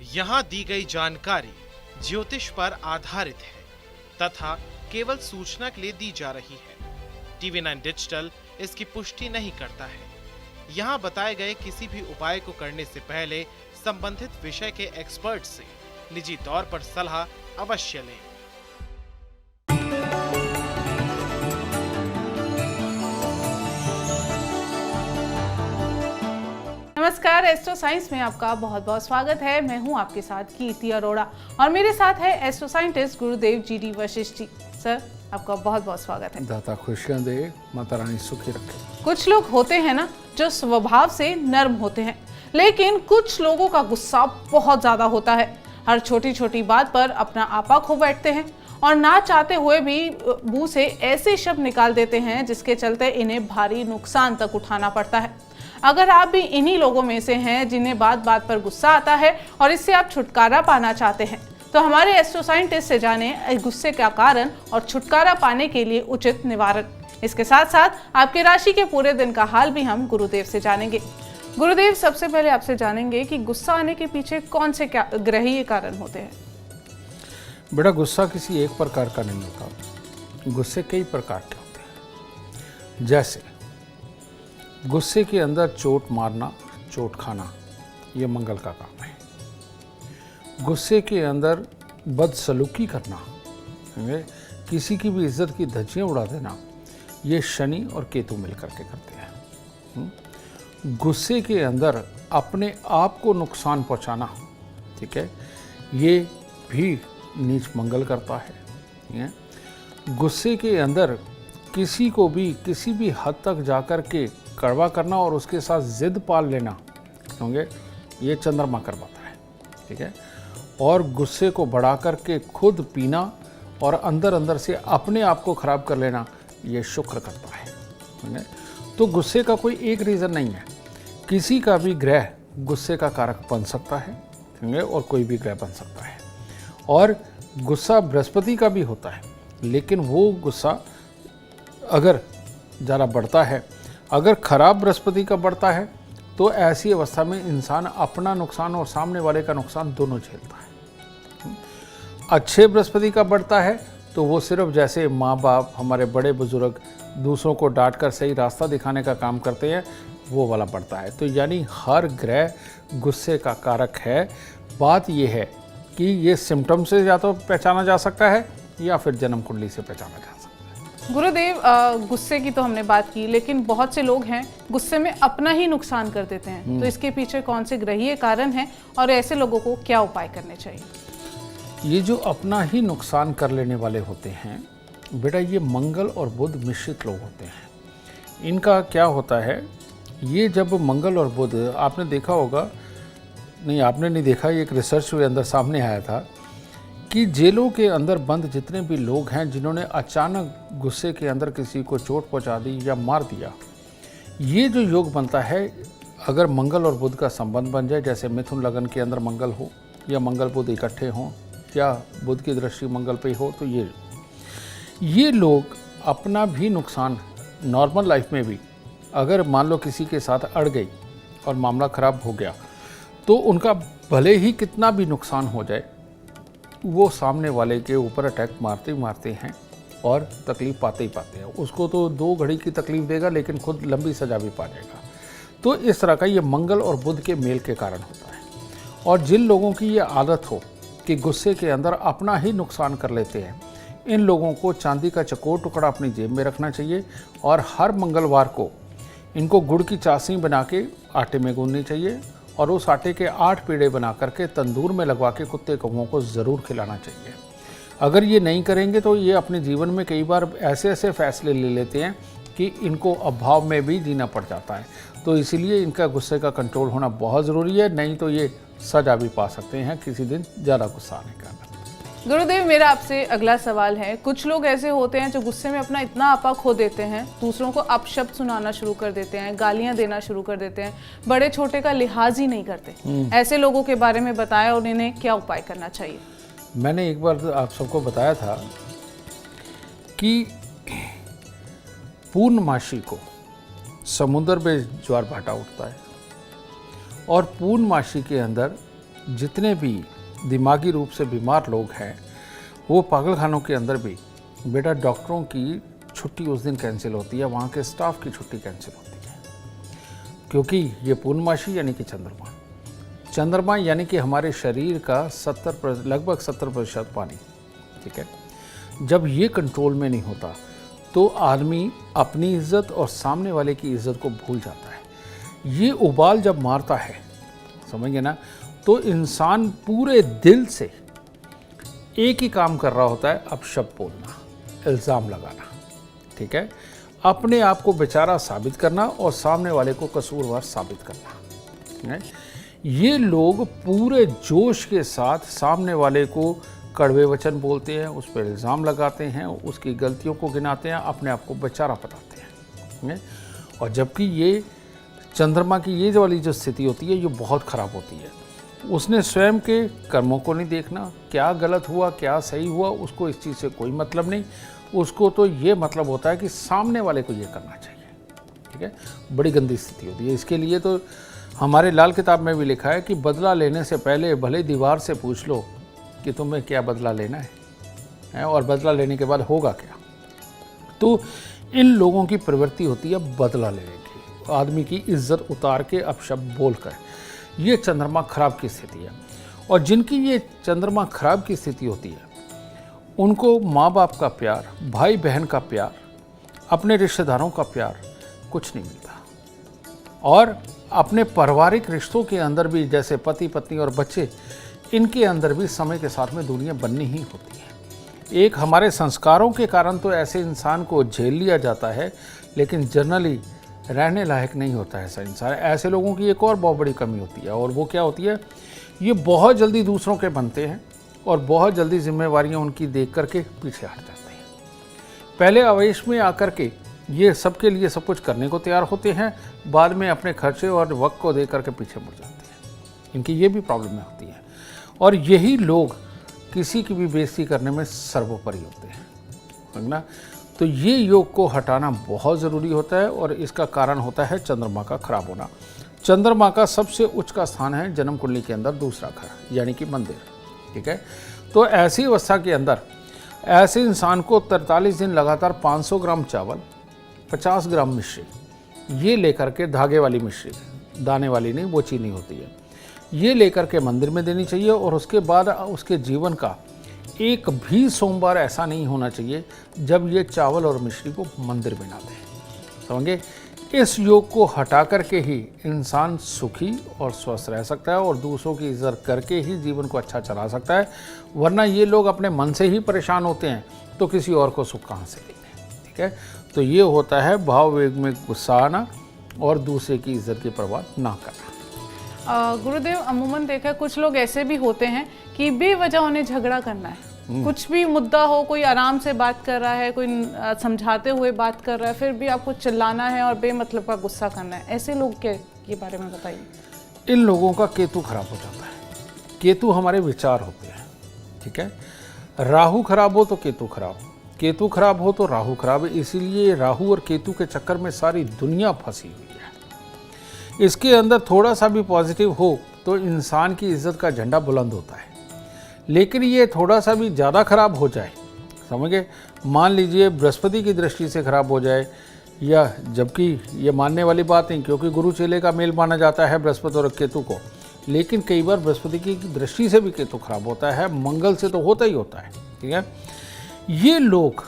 यहाँ दी गई जानकारी ज्योतिष पर आधारित है तथा केवल सूचना के लिए दी जा रही है। TV9 डिजिटल इसकी पुष्टि नहीं करता है। यहाँ बताए गए किसी भी उपाय को करने से पहले संबंधित विषय के एक्सपर्ट से निजी तौर पर सलाह अवश्य लें। नमस्कार, एस्ट्रो साइंस में आपका बहुत बहुत स्वागत है। मैं हूं आपके साथ कीर्ति अरोड़ा और मेरे साथ है एस्ट्रो साइंटिस्ट गुरुदेव G D Vashishtha ji. Sir, आपका बहुत बहुत स्वागत है। दाता खुशियां दे, माता रानी सुखी रखे। कुछ लोग होते हैं ना जो स्वभाव से नर्म होते हैं, लेकिन कुछ लोगों का गुस्सा बहुत ज्यादा होता है। हर छोटी छोटी बात पर अपना आपा खो बैठते हैं और ना चाहते हुए भी मुंह से ऐसे शब्द निकाल देते हैं जिसके चलते इन्हें भारी नुकसान तक उठाना पड़ता है। अगर आप भी इन्हीं लोगों में से हैं जिन्हें बात बात पर गुस्सा आता है और इससे आप छुटकारा पाना चाहते हैं, तो हमारे एस्ट्रो साइंटिस्ट से जाने गुस्से का कारण और छुटकारा पाने के लिए उचित निवारण। इसके साथ साथ आपके राशि के पूरे दिन का हाल भी हम गुरुदेव से जानेंगे। गुरुदेव, सबसे पहले आपसे जानेंगे कि गुस्सा आने के पीछे कौन से ग्रहीय कारण होते हैं? बेटा, गुस्सा किसी एक प्रकार का नहीं होता, गुस्से कई प्रकार के होते हैं। जैसे गुस्से के अंदर चोट मारना, चोट खाना, ये मंगल का काम है। गुस्से के अंदर बदसलूकी करना, किसी की भी इज्जत की धज्जियां उड़ा देना, ये शनि और केतु मिलकर के करते हैं। गुस्से के अंदर अपने आप को नुकसान पहुंचाना, ठीक है, ये भी नीच मंगल करता है। गुस्से के अंदर किसी को भी किसी भी हद तक जाकर के कड़वा करना और उसके साथ जिद पाल लेना, होंगे, ये चंद्रमा करवाता है, ठीक है। और गुस्से को बढ़ा करके खुद पीना और अंदर अंदर से अपने आप को खराब कर लेना, ये शुक्र करता है। तो गुस्से का कोई एक रीज़न नहीं है, किसी का भी ग्रह गुस्से का कारक बन सकता है और कोई भी ग्रह बन सकता है। और गुस्सा बृहस्पति का भी होता है, लेकिन वो गुस्सा अगर ज़रा बढ़ता है, अगर खराब बृहस्पति का बढ़ता है, तो ऐसी अवस्था में इंसान अपना नुकसान और सामने वाले का नुकसान दोनों झेलता है। अच्छे बृहस्पति का बढ़ता है तो वो सिर्फ जैसे माँ बाप, हमारे बड़े बुजुर्ग दूसरों को डांट कर सही रास्ता दिखाने का काम करते हैं, वो वाला बढ़ता है। तो यानी हर ग्रह गुस्से का कारक है। बात ये है कि ये सिम्टम से या तो पहचाना जा सकता है या फिर जन्म कुंडली से पहचाना जा सकता है। गुरुदेव, गुस्से की तो हमने बात की, लेकिन बहुत से लोग हैं गुस्से में अपना ही नुकसान कर देते हैं। तो इसके पीछे कौन से ग्रहीय कारण हैं और ऐसे लोगों को क्या उपाय करने चाहिए? ये जो अपना ही नुकसान कर लेने वाले होते हैं बेटा, ये मंगल और बुध मिश्रित लोग होते हैं। इनका क्या होता है, ये जब मंगल और बुध, आपने देखा होगा, नहीं आपने नहीं देखा, ये एक रिसर्च के अंदर सामने आया था कि जेलों के अंदर बंद जितने भी लोग हैं जिन्होंने अचानक गुस्से के अंदर किसी को चोट पहुंचा दी या मार दिया, ये जो योग बनता है, अगर मंगल और बुध का संबंध बन जाए, जैसे मिथुन लगन के अंदर मंगल हो या मंगल बुध इकट्ठे हों या बुध की दृष्टि मंगल पे हो, तो ये लोग अपना भी नुकसान नॉर्मल लाइफ में भी, अगर मान लो किसी के साथ अड़ गई और मामला ख़राब हो गया, तो उनका भले ही कितना भी नुकसान हो जाए, वो सामने वाले के ऊपर अटैक मारते ही मारते हैं और तकलीफ़ पाते ही पाते हैं। उसको तो 2 घड़ी की तकलीफ़ देगा, लेकिन खुद लंबी सज़ा भी पा जाएगा। तो इस तरह का ये मंगल और बुध के मेल के कारण होता है। और जिन लोगों की ये आदत हो कि गुस्से के अंदर अपना ही नुकसान कर लेते हैं, इन लोगों को चांदी का चकोर टुकड़ा अपनी जेब में रखना चाहिए और हर मंगलवार को इनको गुड़ की चाशनी बना के आटे में गूंदनी चाहिए और उस आटे के 8 पेड़े बना करके तंदूर में लगवा के कुत्ते कौवों को ज़रूर खिलाना चाहिए। अगर ये नहीं करेंगे तो ये अपने जीवन में कई बार ऐसे ऐसे फैसले ले लेते हैं कि इनको अभाव में भी जीना पड़ जाता है। तो इसीलिए इनका गुस्से का कंट्रोल होना बहुत ज़रूरी है, नहीं तो ये सजा भी पा सकते हैं किसी दिन ज़्यादा गुस्सा आने का। गुरुदेव, मेरा आपसे अगला सवाल है, कुछ लोग ऐसे होते हैं जो गुस्से में अपना इतना आपा खो देते हैं, दूसरों को अपशब्द सुनाना शुरू कर देते हैं, गालियां देना शुरू कर देते हैं, बड़े छोटे का लिहाज ही नहीं करते। ऐसे लोगों के बारे में बताया और इन्हें क्या उपाय करना चाहिए? मैंने एक बार आप सबको बताया था कि पूर्णमासी को समुद्र में ज्वार भाटा उठता है और पूर्णमासी के अंदर जितने भी दिमागी रूप से बीमार लोग हैं वो पागलखानों के अंदर भी बेटा डॉक्टरों की छुट्टी उस दिन कैंसिल होती है, वहाँ के स्टाफ की छुट्टी कैंसिल होती है, क्योंकि ये पूर्णमासी यानी कि चंद्रमा यानी कि हमारे शरीर का लगभग 70% पानी, ठीक है। जब ये कंट्रोल में नहीं होता तो आदमी अपनी इज्जत और सामने वाले की इज्जत को भूल जाता है। ये उबाल जब मारता है, समझिए ना, तो इंसान पूरे दिल से एक ही काम कर रहा होता है, अपशब्द बोलना, इल्ज़ाम लगाना, ठीक है, अपने आप को बेचारा साबित करना और सामने वाले को कसूरवार साबित करना है। ये लोग पूरे जोश के साथ सामने वाले को कड़वे वचन बोलते हैं, उस पर इल्ज़ाम लगाते हैं, उसकी गलतियों को गिनाते हैं, अपने आप को बेचारा बताते हैं। और जबकि ये चंद्रमा की ये वाली जो स्थिति होती है ये बहुत ख़राब होती है। उसने स्वयं के कर्मों को नहीं देखना, क्या गलत हुआ क्या सही हुआ उसको इस चीज़ से कोई मतलब नहीं, उसको तो ये मतलब होता है कि सामने वाले को ये करना चाहिए, ठीक है। बड़ी गंदी स्थिति होती है। इसके लिए तो हमारे लाल किताब में भी लिखा है कि बदला लेने से पहले भले दीवार से पूछ लो कि तुम्हें क्या बदला लेना है और बदला लेने के बाद होगा क्या। तो इन लोगों की प्रवृत्ति होती है बदला लेने की, आदमी की इज्जत उतार के अपशब्द बोलकर। ये चंद्रमा खराब की स्थिति है। और जिनकी ये चंद्रमा खराब की स्थिति होती है उनको माँ बाप का प्यार, भाई बहन का प्यार, अपने रिश्तेदारों का प्यार कुछ नहीं मिलता। और अपने पारिवारिक रिश्तों के अंदर भी, जैसे पति पत्नी और बच्चे, इनके अंदर भी समय के साथ में दूरियां बननी ही होती हैं। एक हमारे संस्कारों के कारण तो ऐसे इंसान को झेल लिया जाता है, लेकिन जनरली रहने लायक नहीं होता है ऐसा इंसान। ऐसे लोगों की एक और बहुत बड़ी कमी होती है, और वो क्या होती है, ये बहुत जल्दी दूसरों के बनते हैं और बहुत जल्दी जिम्मेवारियां उनकी देख करके पीछे हट जाते हैं। पहले आवेश में आकर के ये सबके लिए सब कुछ करने को तैयार होते हैं, बाद में अपने खर्चे और वक्त को दे करके पीछे मुड़ जाते हैं। इनकी ये भी प्रॉब्लम होती है। और यही लोग किसी की भी बेइज्जती करने में सर्वोपरि होते हैं, समझना। तो ये योग को हटाना बहुत ज़रूरी होता है, और इसका कारण होता है चंद्रमा का खराब होना। चंद्रमा का सबसे उच्च का स्थान है जन्म कुंडली के अंदर दूसरा घर, यानी कि मंदिर, ठीक है। तो ऐसी अवस्था के अंदर ऐसे इंसान को 43 दिन लगातार 500 ग्राम चावल, 50 ग्राम मिश्री, ये लेकर के, धागे वाली मिश्री, दाने वाली नहीं, वो चीनी होती है, ये लेकर के मंदिर में देनी चाहिए। और उसके बाद उसके जीवन का एक भी सोमवार ऐसा नहीं होना चाहिए जब ये चावल और मिश्री को मंदिर में ना दें, समझे। इस योग को हटा करके ही इंसान सुखी और स्वस्थ रह सकता है और दूसरों की इज्जत करके ही जीवन को अच्छा चला सकता है। वरना ये लोग अपने मन से ही परेशान होते हैं तो किसी और को सुख कहाँ से देंगे, ठीक है। तो ये होता है भाव वेग में गुस्सा आना और दूसरे की इज्जत की परवाह ना करना। गुरुदेव, अमूमन देखा है कुछ लोग ऐसे भी होते हैं कि बेवजह उन्हें झगड़ा करना है, कुछ भी मुद्दा हो, कोई आराम से बात कर रहा है, कोई समझाते हुए बात कर रहा है, फिर भी आपको चिल्लाना है और बेमतलब का गुस्सा करना है। ऐसे लोग के बारे में बताइए। इन लोगों का केतु खराब हो जाता है। केतु हमारे विचार होते हैं, ठीक है। राहु खराब हो तो केतु खराब, केतु खराब हो तो राहु खराब है। इसीलिए राहु और केतु के चक्कर में सारी दुनिया फंसी हुई है। इसके अंदर थोड़ा सा भी पॉजिटिव हो तो इंसान की इज्जत का झंडा बुलंद होता है, लेकिन ये थोड़ा सा भी ज़्यादा खराब हो जाए, समझे, मान लीजिए बृहस्पति की दृष्टि से खराब हो जाए, या जबकि ये मानने वाली बात नहीं, क्योंकि गुरु चेले का मेल माना जाता है बृहस्पति और केतु को, लेकिन कई बार बृहस्पति की दृष्टि से भी केतु खराब होता है, मंगल से तो होता ही होता है, ठीक है। ये लोग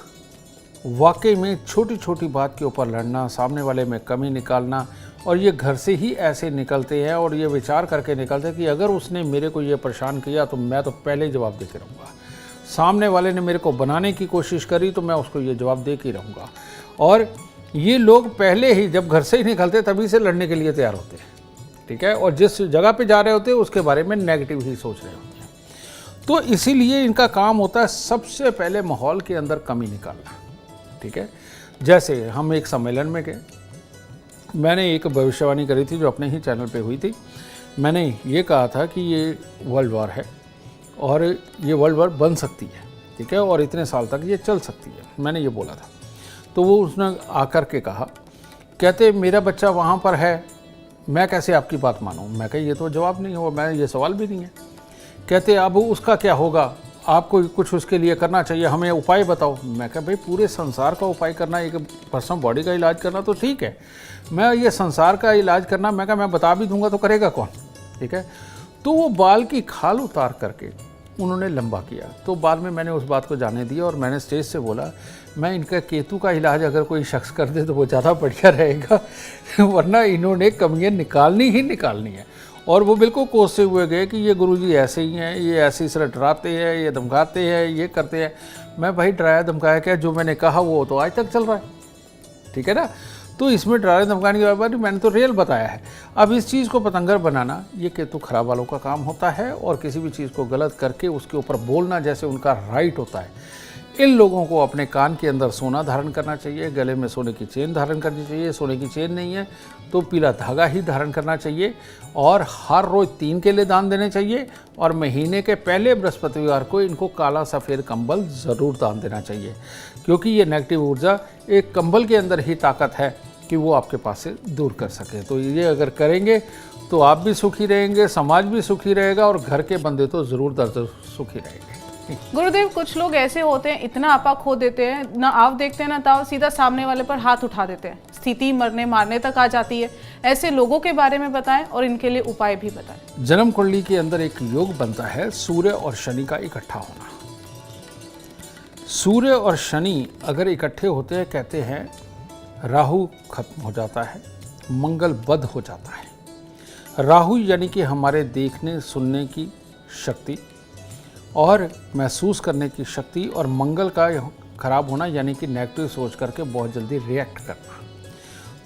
वाकई में छोटी छोटी बात के ऊपर लड़ना, सामने वाले में कमी निकालना, और ये घर से ही ऐसे निकलते हैं और ये विचार करके निकलते हैं कि अगर उसने मेरे को ये परेशान किया तो मैं तो पहले ही जवाब दे के रहूँगा, सामने वाले ने मेरे को बनाने की कोशिश करी तो मैं उसको ये जवाब दे के रहूँगा। और ये लोग पहले ही जब घर से ही निकलते तभी से लड़ने के लिए तैयार होते हैं, ठीक है, और जिस जगह पे जा रहे होते हैं उसके बारे में नेगेटिव ही सोच रहे होते हैं। तो इसीलिए इनका काम होता है सबसे पहले माहौल के अंदर कमी निकालना, ठीक है। जैसे हम एक सम्मेलन में गए, मैंने एक भविष्यवाणी करी थी जो अपने ही चैनल पे हुई थी। मैंने ये कहा था कि ये वर्ल्ड वॉर है और ये वर्ल्ड वॉर बन सकती है, ठीक है, और इतने साल तक ये चल सकती है, मैंने ये बोला था। तो वो उसने आकर के कहा, कहते मेरा बच्चा वहाँ पर है, मैं कैसे आपकी बात मानूं? मैं कहा ये तो जवाब नहीं हुआ, मैं ये सवाल भी नहीं है। कहते अब उसका क्या होगा, आपको कुछ उसके लिए करना चाहिए, हमें उपाय बताओ। मैं कहा भाई पूरे संसार का उपाय करना, एक पर्सनल बॉडी का इलाज करना तो ठीक है, मैं ये संसार का इलाज करना, मैं कहा मैं बता भी दूंगा तो करेगा कौन, ठीक है। तो वो बाल की खाल उतार करके उन्होंने लंबा किया। तो बाद में मैंने उस बात को जाने दिया और मैंने स्टेज से बोला मैं इनका केतु का इलाज अगर कोई शख्स कर दे तो वो ज़्यादा बढ़िया रहेगा, वरना इन्होंने कमियाँ निकालनी ही निकालनी है। और वो बिल्कुल कोसते हुए गए कि ये गुरुजी ऐसे ही हैं, ये ऐसे इस तरह डराते हैं, ये धमकाते हैं, ये करते हैं। मैं भाई डराया धमकाया क्या, जो मैंने कहा वो तो आज तक चल रहा है, ठीक है ना। तो इसमें डराने धमकाने की बात मैंने तो रियल बताया है। अब इस चीज़ को पतंगर बनाना ये केतु खराब वालों का काम होता है, और किसी भी चीज़ को गलत करके उसके ऊपर बोलना जैसे उनका राइट होता है। इन लोगों को अपने कान के अंदर सोना धारण करना चाहिए, गले में सोने की चेन धारण करनी चाहिए, सोने की चेन नहीं है तो पीला धागा ही धारण करना चाहिए, और हर रोज़ 3 केले दान देने चाहिए, और महीने के पहले बृहस्पतिवार को इनको काला सफ़ेद कंबल ज़रूर दान देना चाहिए, क्योंकि ये नेगेटिव ऊर्जा एक कंबल के अंदर ही ताकत है कि वो आपके पास से दूर कर सके। तो ये अगर करेंगे तो आप भी सुखी रहेंगे, समाज भी सुखी रहेगा, और घर के बंदे तो ज़रूर दर्द सुखी रहेंगे। गुरुदेव, कुछ लोग ऐसे होते हैं इतना आपा खो देते हैं, ना आप देखते हैं ना ताव, सीधा सामने वाले पर हाथ उठा देते हैं, स्थिति मरने मारने तक आ जाती है। ऐसे लोगों के बारे में बताएं और इनके लिए उपाय भी बताएं। जन्म कुंडली के अंदर एक योग बनता है सूर्य और शनि का इकट्ठा होना। सूर्य और शनि अगर इकट्ठे होते हैं, कहते हैं राहु खत्म हो जाता है, मंगल बद हो जाता है। राहु यानी कि हमारे देखने सुनने की शक्ति और महसूस करने की शक्ति, और मंगल का खराब होना यानी कि नेगेटिव सोच करके बहुत जल्दी रिएक्ट करना।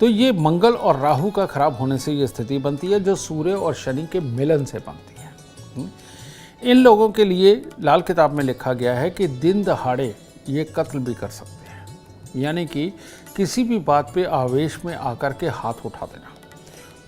तो ये मंगल और राहु का खराब होने से ये स्थिति बनती है जो सूर्य और शनि के मिलन से बनती है। इन लोगों के लिए लाल किताब में लिखा गया है कि दिन दहाड़े ये कत्ल भी कर सकते हैं, यानी कि किसी भी बात पे आवेश में आकर के हाथ उठा देना।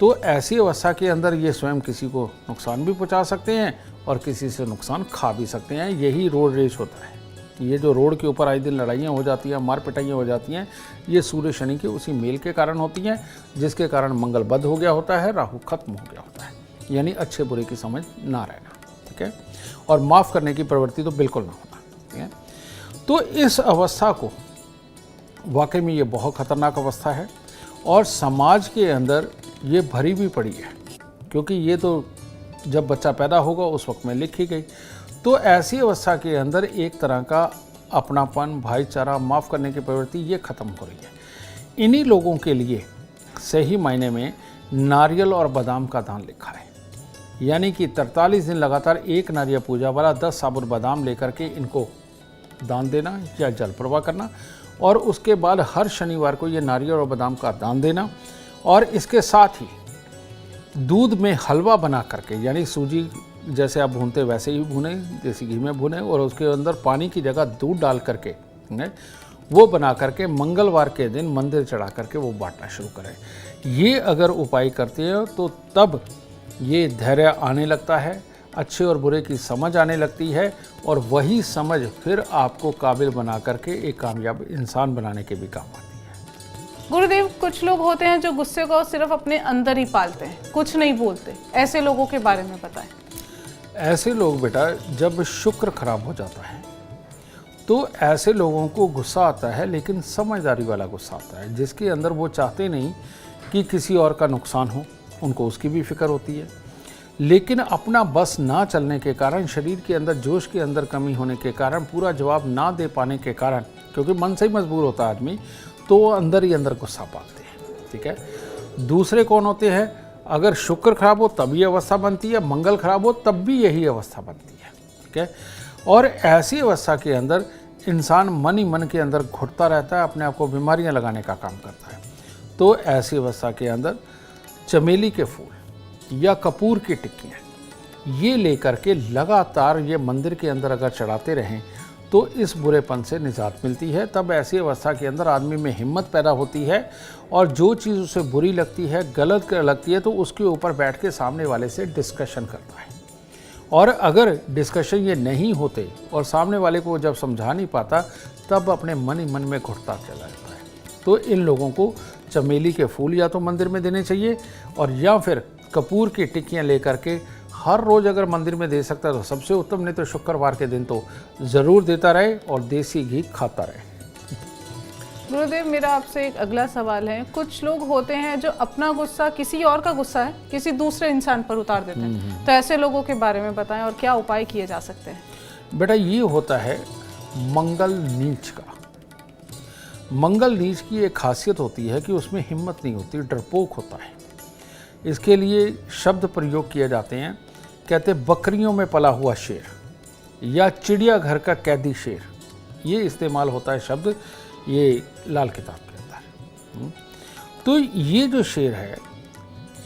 तो ऐसी अवस्था के अंदर ये स्वयं किसी को नुकसान भी पहुंचा सकते हैं और किसी से नुकसान खा भी सकते हैं। यही रोड रेस होता है। ये जो रोड के ऊपर आए दिन लड़ाइयाँ हो जाती हैं, मार पिटाइयाँ हो जाती हैं, ये सूर्य शनि के उसी मेल के कारण होती हैं, जिसके कारण मंगल बद हो गया होता है, राहु खत्म हो गया होता है, यानी अच्छे बुरे की समझ ना रहना, ठीक है। और माफ़ करने की प्रवृत्ति तो बिल्कुल ना होना, ठीक है। तो इस अवस्था को वाकई में ये बहुत खतरनाक अवस्था है, और समाज के अंदर ये भरी भी पड़ी है, क्योंकि ये तो जब बच्चा पैदा होगा उस वक्त में लिखी गई। तो ऐसी अवस्था के अंदर एक तरह का अपनापन, भाईचारा, माफ़ करने की प्रवृत्ति ये ख़त्म हो रही है। इन्हीं लोगों के लिए सही मायने में नारियल और बादाम का दान लिखा है, यानी कि 43 दिन लगातार एक नारियल पूजा वाला 10 साबुत बादाम लेकर के इनको दान देना या जल प्रवाह करना, और उसके बाद हर शनिवार को ये नारियल और बादाम का दान देना। और इसके साथ ही दूध में हलवा बना करके, यानी सूजी जैसे आप भूनते वैसे ही भुने, देसी घी में भुने, और उसके अंदर पानी की जगह दूध डाल करके वो बना करके मंगलवार के दिन मंदिर चढ़ा करके वो बांटना शुरू करें। ये अगर उपाय करते हैं तो तब ये धैर्य आने लगता है, अच्छे और बुरे की समझ आने लगती है, और वही समझ फिर आपको काबिल बना करके एक कामयाब इंसान बनाने के भी काम आती है। गुरुदेव, कुछ लोग होते हैं जो गुस्से को सिर्फ अपने अंदर ही पालते हैं, कुछ नहीं बोलते, ऐसे लोगों के बारे में बताएं। ऐसे लोग बेटा, जब शुक्र खराब हो जाता है तो ऐसे लोगों को गुस्सा आता है, लेकिन समझदारी वाला गुस्सा आता है, जिसके अंदर वो चाहते नहीं कि किसी और का नुकसान हो, उनको उसकी भी फिक्र होती है, लेकिन अपना बस ना चलने के कारण, शरीर के अंदर जोश के अंदर कमी होने के कारण, पूरा जवाब ना दे पाने के कारण, क्योंकि मन से ही मजबूर होता है आदमी, तो वो अंदर ही अंदर गुस्सा पाते हैं, ठीक है। दूसरे कौन होते हैं, अगर शुक्र खराब हो तब ये अवस्था बनती है, मंगल खराब हो तब भी यही अवस्था बनती है, ठीक है। और ऐसी अवस्था के अंदर इंसान मन ही मन के अंदर घुटता रहता है, अपने आप को बीमारियां लगाने का काम करता है। तो ऐसी अवस्था के अंदर चमेली के फूल या कपूर की टिक्कियाँ ये लेकर के लगातार ये मंदिर के अंदर अगर चढ़ाते रहें तो इस बुरेपन से निजात मिलती है। तब ऐसी अवस्था के अंदर आदमी में हिम्मत पैदा होती है, और जो चीज़ उसे बुरी लगती है, गलत लगती है, तो उसके ऊपर बैठ के सामने वाले से डिस्कशन करता है। और अगर डिस्कशन ये नहीं होते और सामने वाले को जब समझा नहीं पाता, तब अपने मन ही मन में घुटता चला जाता है। तो इन लोगों को चमेली के फूल या तो मंदिर में देने चाहिए, और या फिर कपूर की टिक्कियाँ लेकर के हर रोज़ अगर मंदिर में दे सकता है तो सबसे उत्तम, नहीं तो शुक्रवार के दिन तो ज़रूर देता रहे और देसी घी खाता रहे। गुरुदेव, मेरा आपसे एक अगला सवाल है। कुछ लोग होते हैं जो अपना गुस्सा, किसी और का गुस्सा है, किसी दूसरे इंसान पर उतार देते हैं, तो ऐसे लोगों के बारे में बताएं और क्या उपाय किए जा सकते हैं? बेटा, ये होता है मंगल नीच का। मंगल नीच की एक खासियत होती है कि उसमें हिम्मत नहीं होती, डरपोक होता है। इसके लिए शब्द प्रयोग किए जाते हैं, कहते बकरियों में पला हुआ शेर या चिड़ियाघर का कैदी शेर, ये इस्तेमाल होता है शब्द ये लाल किताब के अंदर। तो ये जो शेर है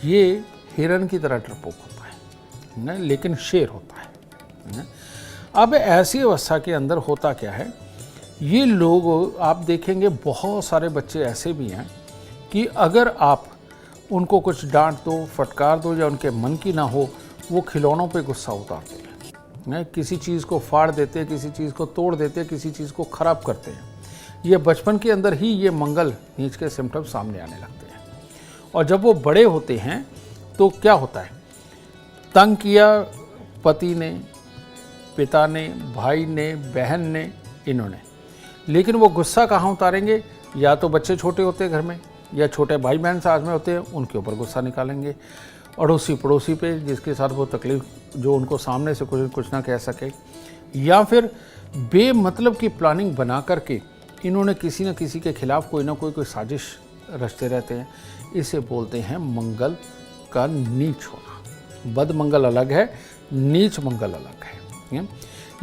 ये हिरन की तरह डरपोक होता है ना, लेकिन शेर होता है ना। अब ऐसी अवस्था के अंदर होता क्या है, ये लोग आप देखेंगे बहुत सारे बच्चे ऐसे भी हैं कि अगर आप उनको कुछ डांट दो, फटकार दो या उनके मन की ना हो, वो खिलौनों पे गुस्सा उतारते हैं, किसी चीज़ को फाड़ देते हैं, किसी चीज़ को तोड़ देते हैं, किसी चीज़ को ख़राब करते हैं। ये बचपन के अंदर ही ये मंगल नीच के सिम्टम्स सामने आने लगते हैं, और जब वो बड़े होते हैं तो क्या होता है, तंग किया पति ने, पिता ने, भाई ने, बहन ने, इन्होंने, लेकिन वो गुस्सा कहाँ उतारेंगे? या तो बच्चे छोटे होते हैं घर में, या छोटे भाई बहन साथ में होते हैं, उनके ऊपर गुस्सा निकालेंगे, अड़ोसी पड़ोसी पे जिसके साथ वो तकलीफ, जो उनको सामने से कुछ ना कह सके, या फिर बेमतलब की प्लानिंग बना करके इन्होंने किसी न किसी के खिलाफ कोई ना कोई साजिश रचते रहते हैं। इसे बोलते हैं मंगल का नीच होना। बद मंगल अलग है, नीच मंगल अलग है।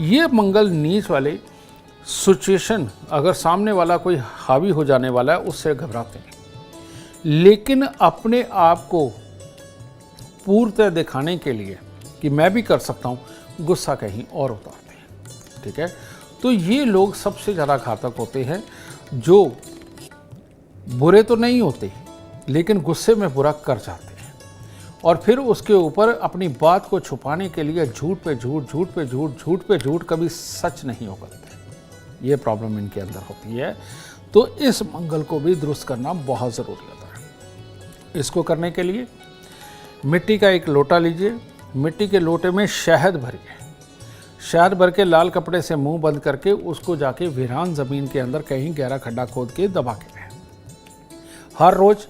ये मंगल नीच वाले सिचुएशन अगर सामने वाला कोई हावी हो जाने वाला है उससे घबराते हैं, लेकिन अपने आप को पूर्णतः दिखाने के लिए कि मैं भी कर सकता हूँ, गुस्सा कहीं और उतारते हैं। ठीक है, तो ये लोग सबसे ज़्यादा घातक होते हैं, जो बुरे तो नहीं होते लेकिन गुस्से में बुरा कर जाते हैं, और फिर उसके ऊपर अपनी बात को छुपाने के लिए झूठ पे झूठ, झूठ पे झूठ, झूठ पे झूठ, कभी सच नहीं उगलते। ये प्रॉब्लम इनके अंदर होती है। तो इस मंगल को भी दुरुस्त करना बहुत ज़रूरी होता है। इसको करने के लिए मिट्टी का एक लोटा लीजिए, मिट्टी के लोटे में शहद भरिए, शहद भर के लाल कपड़े से मुंह बंद करके उसको जाके वीरान ज़मीन के अंदर कहीं गहरा खड्डा खोद के दबा के रखें। हर रोज़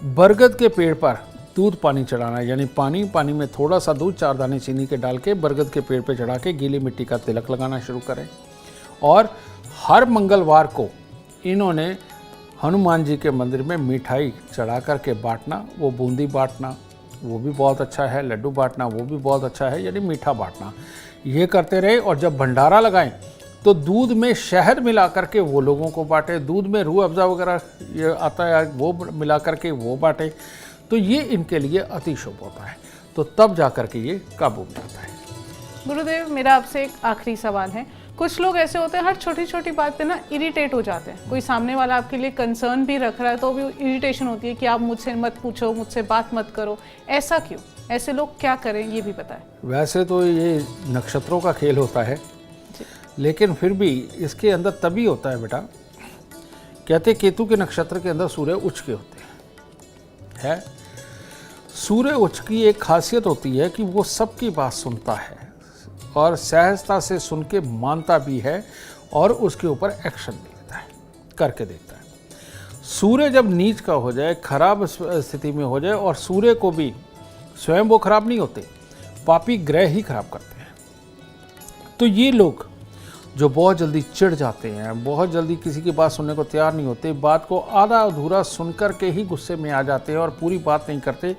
बरगद के पेड़ पर दूध पानी चढ़ाना, यानी पानी में थोड़ा सा दूध, 4 दाने चीनी के डाल के बरगद के पेड़ पे चढ़ा के गीली मिट्टी का तिलक लगाना शुरू करें। और हर मंगलवार को इन्होंने हनुमान जी के मंदिर में मिठाई चढ़ा करके बांटना, वो बूंदी बांटना वो भी बहुत अच्छा है, लड्डू बांटना वो भी बहुत अच्छा है, यानी मीठा बांटना, ये करते रहे। और जब भंडारा लगाएं तो दूध में शहद मिला करके वो लोगों को बांटे, दूध में रूह अफ़ज़ा वगैरह ये आता है वो मिला करके वो बांटे, तो ये इनके लिए अति शुभ होता है। तो तब जा कर के ये काबू में आता है। गुरुदेव, मेरा आपसे एक आखिरी सवाल है। कुछ लोग ऐसे होते हैं हर छोटी छोटी बात पे ना इरिटेट हो जाते हैं। कोई सामने वाला आपके लिए कंसर्न भी रख रहा है तो भी इरिटेशन होती है कि आप मुझसे मत पूछो, मुझसे बात मत करो। ऐसा क्यों? ऐसे लोग क्या करें ये भी बताएं। वैसे तो ये नक्षत्रों का खेल होता है, लेकिन फिर भी इसके अंदर तभी होता है बेटा, कहते केतु के नक्षत्र के अंदर सूर्य उच्च के होते हैं। सूर्य उच्च की एक खासियत होती है कि वो सबकी बात सुनता है और सहजता से सुन के मानता भी है और उसके ऊपर एक्शन भी लेता है, करके देखता है। सूर्य जब नीच का हो जाए, खराब स्थिति में हो जाए, और सूर्य को भी स्वयं वो खराब नहीं होते, पापी ग्रह ही खराब करते हैं। तो ये लोग जो बहुत जल्दी चिढ़ जाते हैं, बहुत जल्दी किसी की बात सुनने को तैयार नहीं होते, बात को आधा अधूरा सुनकर के ही गुस्से में आ जाते हैं और पूरी बात नहीं करते,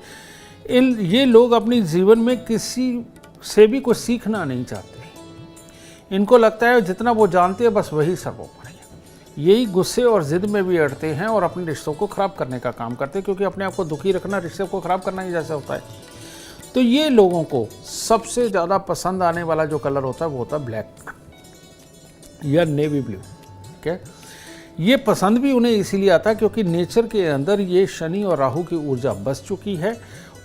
ये लोग अपनी जीवन में किसी से भी कुछ सीखना नहीं चाहते। इनको लगता है जितना वो जानते हैं बस वही सर्वोपरि है। यही गुस्से और ज़िद में भी अड़ते हैं और अपने रिश्तों को ख़राब करने का काम करते हैं, क्योंकि अपने आप को दुखी रखना रिश्ते को ख़राब करना ही जैसा होता है। तो ये लोगों को सबसे ज़्यादा पसंद आने वाला जो कलर होता है वो होता है ब्लैक या नेवी ब्लू। ठीक है, ये पसंद भी उन्हें इसीलिए आता है क्योंकि नेचर के अंदर ये शनि और राहु की ऊर्जा बस चुकी है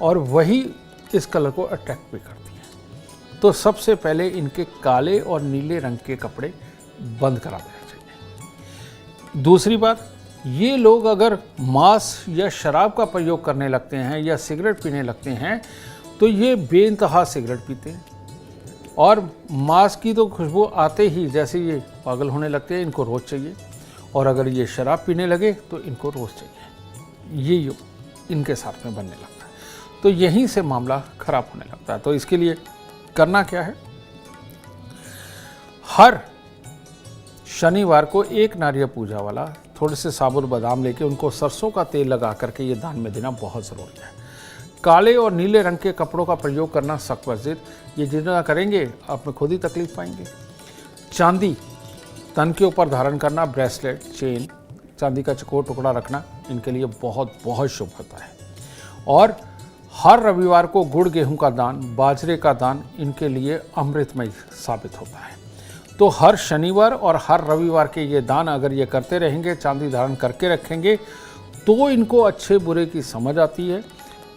और वही इस कलर को अट्रैक्ट भी करती है। तो सबसे पहले इनके काले और नीले रंग के कपड़े बंद करा देना चाहिए। दूसरी बात, ये लोग अगर मांस या शराब का प्रयोग करने लगते हैं या सिगरेट पीने लगते हैं तो ये बेइंतहा सिगरेट पीते हैं और मांस की तो खुशबू आते ही जैसे ये पागल होने लगते हैं, इनको रोज़ चाहिए। और अगर ये शराब पीने लगे तो इनको रोज़ चाहिए। ये योग इनके साथ में बनने लगता है, तो यहीं से मामला खराब होने लगता है। तो इसके लिए करना क्या है, हर शनिवार को एक नारियल पूजा वाला थोड़े से साबुत बादाम लेके उनको सरसों का तेल लगा करके ये दान में देना बहुत ज़रूरी है। काले और नीले रंग के कपड़ों का प्रयोग करना सख्त वर्जित, ये जितना करेंगे आप में खुद ही तकलीफ पाएंगे। चांदी तन के ऊपर धारण करना, ब्रेसलेट, चेन, चांदी का चकोर टुकड़ा रखना इनके लिए बहुत बहुत शुभ होता है। और हर रविवार को गुड़ गेहूं का दान, बाजरे का दान इनके लिए अमृतमय साबित होता है। तो हर शनिवार और हर रविवार के ये दान अगर ये करते रहेंगे, चांदी धारण करके रखेंगे, तो इनको अच्छे बुरे की समझ आती है,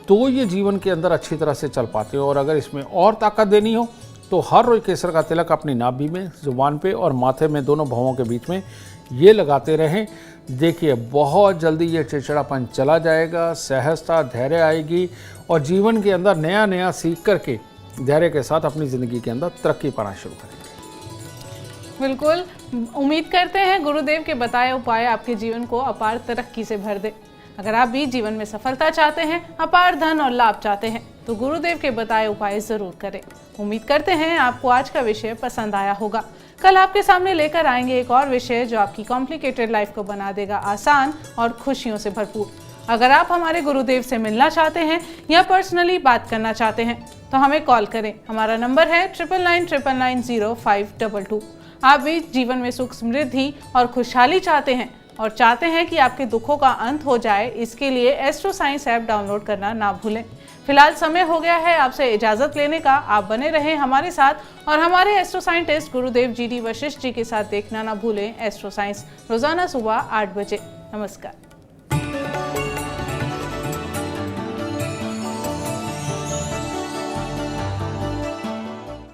तो ये जीवन के अंदर अच्छी तरह से चल पाते हो। और अगर इसमें और ताकत देनी हो तो हर रोज केसर का तिलक अपनी नाभि में, जुबान पे और माथे में, दोनों भवों के बीच में ये लगाते रहें। देखिए बहुत जल्दी ये चिड़चिड़ापन चला जाएगा, सहजता, धैर्य आएगी और जीवन के अंदर नया नया सीख करके धैर्य के साथ अपनी ज़िंदगी के अंदर तरक्की पाना शुरू करेंगे। बिल्कुल, उम्मीद करते हैं गुरुदेव के बताए उपाय आपके जीवन को अपार तरक्की से भर दे। अगर आप भी जीवन में सफलता चाहते हैं, अपार धन और लाभ चाहते हैं, तो गुरुदेव के बताए उपाय जरूर करें। उम्मीद करते हैं आपको आज का विषय पसंद आया होगा। कल आपके सामने लेकर आएंगे एक और विषय जो आपकी कॉम्प्लिकेटेड लाइफ को बना देगा आसान और खुशियों से भरपूर। अगर आप हमारे गुरुदेव से मिलना चाहते हैं या पर्सनली बात करना चाहते हैं तो हमें कॉल करें। हमारा नंबर है 9999905222। आप भी जीवन में सुख, समृद्धि और खुशहाली चाहते हैं और चाहते हैं कि आपके दुखों का अंत हो जाए, इसके लिए एस्ट्रो साइंस ऐप डाउनलोड करना ना भूलें। फिलहाल समय हो गया है आपसे इजाजत लेने का। आप बने रहें हमारे साथ और हमारे एस्ट्रो साइंटिस्ट गुरुदेव GD वशिष्ठ जी के साथ देखना ना भूलें एस्ट्रो साइंस, रोजाना सुबह 8 बजे। नमस्कार।